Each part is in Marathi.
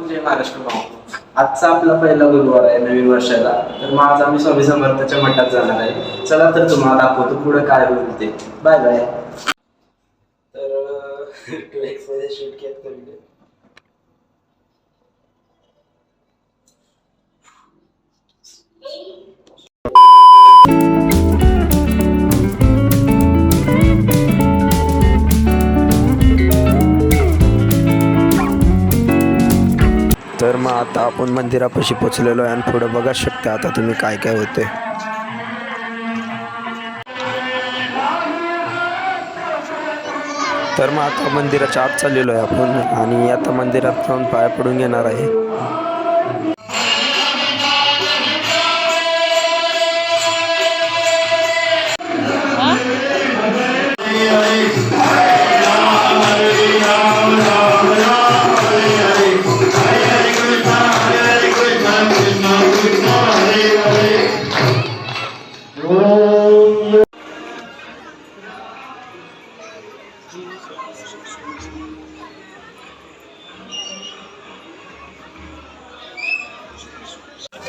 जय महाराष्ट्र भाऊ. आजचा आपला पहिला गुरुवार आहे नवीन वर्षाला. तर मग आज आम्ही स्वामी समर्थाच्या मठात जाणार आहे. चला तर तुम्हाला दाखवतो पुढे काय होईल ते. Bye bye. तर 2x मध्ये शूट केलं करूया. तर मग आता आपण मंदिरापाशी पोचलेलो आहे आणि पुढे बघा शकता आता तुम्ही काय काय होते. तर मग आता मंदिराच्या आत चाललेलो आहे आपण आणि आता मंदिरात जाऊन पाया पडून घेणार आहे.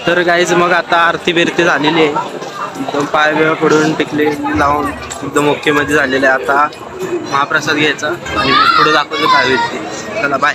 तर गाईज मग आता आरती बिरती झालेली आहे. एकदम पाय बिळ पडून टिकले लावून एकदम ओके मध्ये झालेले आहे. आता महाप्रसाद घ्यायचा आणि पुढे दाखवतो काय होईल ते. चला बाय.